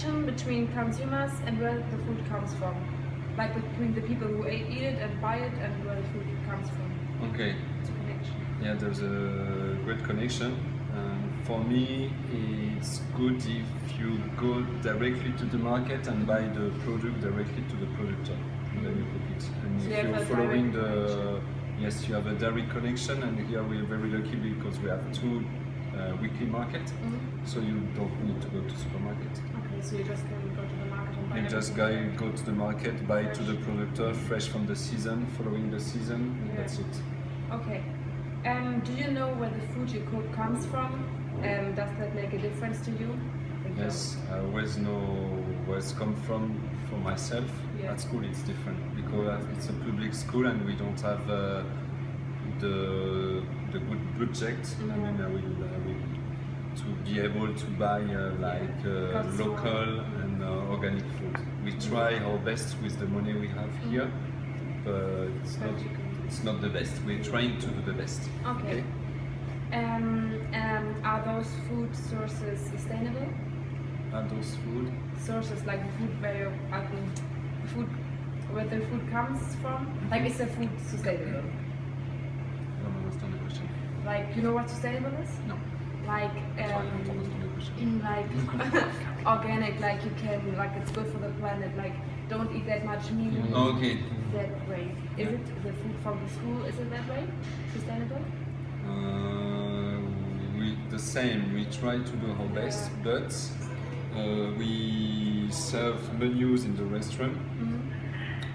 connection between consumers and where the food comes from, like between the people who eat it and buy it and where the food comes from. Okay. It's a connection. Yeah, there's a great connection. For me, it's good if you go directly to the market and buy the product directly to the producer, and then you cook it. And So you if have you're a following direct the, yes, you have a direct connection, and here we're very lucky because we have two weekly market, so you don't need to go to supermarket. Okay, so you just can go to the market and buy You just go to the market, buy to the producer, fresh from the season, following the season. Yeah. That's it. Okay. Do you know where the food you cook comes from? Does that make a difference to you? Yes, I always know where it's come from for myself. Yeah. At school it's different because it's a public school and we don't have the good budget. I mean, I will to be able to buy local and organic food. We try our best with the money we have here, but it's not the best. We're trying to do the best. Okay. Are those food sources sustainable? Are those food? Sources like the food where the food comes from? Like, is the food sustainable? I don't understand the question. Like, you know what sustainable is? No. Like, I don't understand the question. in like organic, like you can, like it's good for the planet. Like, don't eat that much meat. Okay. That way. Is it the food from the school? Is it that way? Sustainable? We the same. We try to do our best, but we serve menus in the restaurant,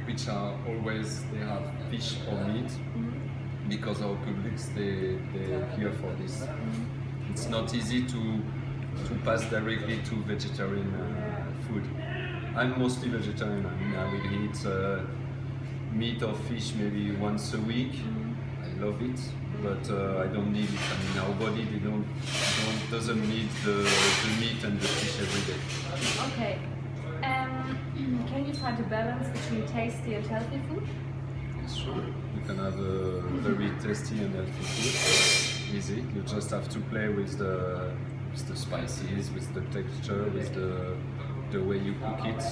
which are always they have fish or meat, because our publics they're here for this. It's not easy to pass directly to vegetarian food. I'm mostly vegetarian. I mean, I will eat meat or fish maybe once a week. I love it, but I don't need it. I mean, our body doesn't need the meat and the fish every day. Okay. Can you find a balance between tasty and healthy food? It's true. You can have a very tasty and healthy food. Easy. You just have to play with the spices, with the texture, with the way you cook it.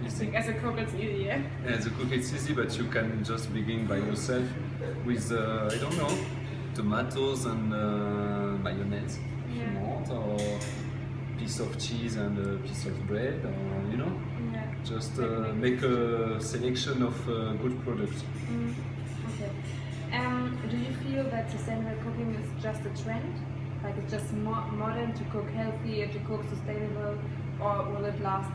Easy. As a cook, it's easy, yeah? As a cook, it's easy, but you can just begin by yourself with, I don't know, tomatoes and mayonnaise if you want, or piece of cheese and a piece of bread, or, you know, just make a selection of good products. Okay. Do you feel that sustainable cooking is just a trend? Like it's just modern to cook healthy and to cook sustainable, or will it last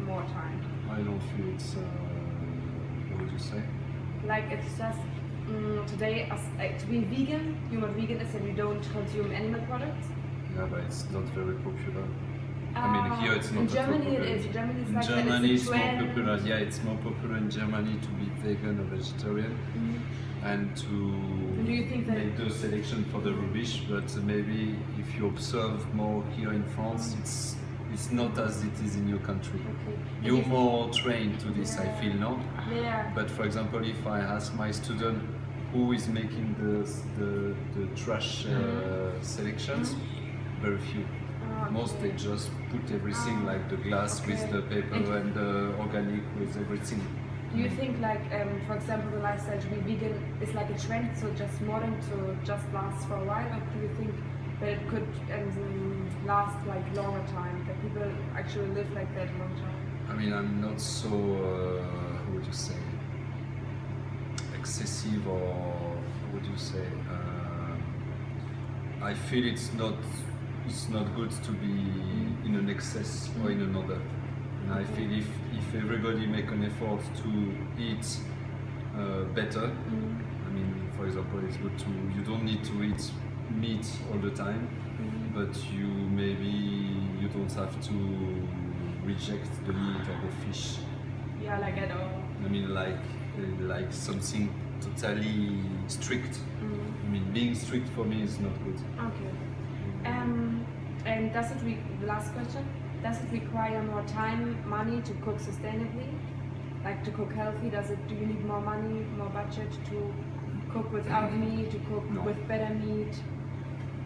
more time? I don't feel it's, what would you say? Like it's just today, to be vegan, you know what vegan is, and you don't consume animal products. Yeah, but it's not very popular. I mean, here it's not in Germany popular. it is. In Germany it's In like Germany it's it's a more trend. popular. Yeah, it's more popular in Germany to be vegan or vegetarian, and to Do you think that make the selection for the rubbish. But maybe if you observe more here in France, it's not as it is in your country. Okay. You're more trained to this, I feel, no? Yeah. But for example, if I ask my student who is making the trash selections, very few. Most they just put everything like the glass with the paper and the organic with everything. Do you think like, for example, the lifestyle to be vegan is like a trend, so just modern to just last for a while, or do you think that it could last like longer time, that people actually live like that long time? I mean, I'm not so, how would you say, excessive, or how would you say, I feel it's not good to be in an excess or in another. And I feel if everybody make an effort to eat better, I mean, for example, it's good to, you don't need to eat meat all the time, but you don't have to reject the meat or the fish. Yeah, like at all. I mean, like something totally strict. I mean, being strict for me is not good. Okay. And the last question, does it require more time, money to cook sustainably? Like to cook healthy, do you need more money, more budget to cook without meat, to cook with better meat?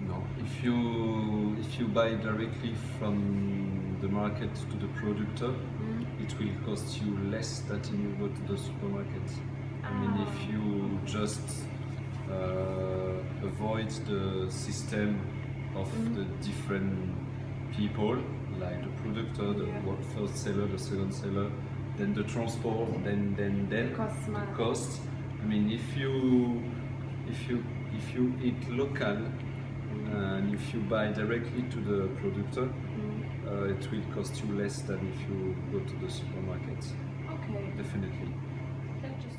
No, if you if you buy directly from the market to the producer, it will cost you less than if you go to the supermarket. I mean, if you just avoid the system of the different people, like the producer, the first seller, the second seller, then the transport, then the cost. I mean, if you eat local and if you buy directly to the producer, it will cost you less than if you go to the supermarket. Okay. Definitely. That just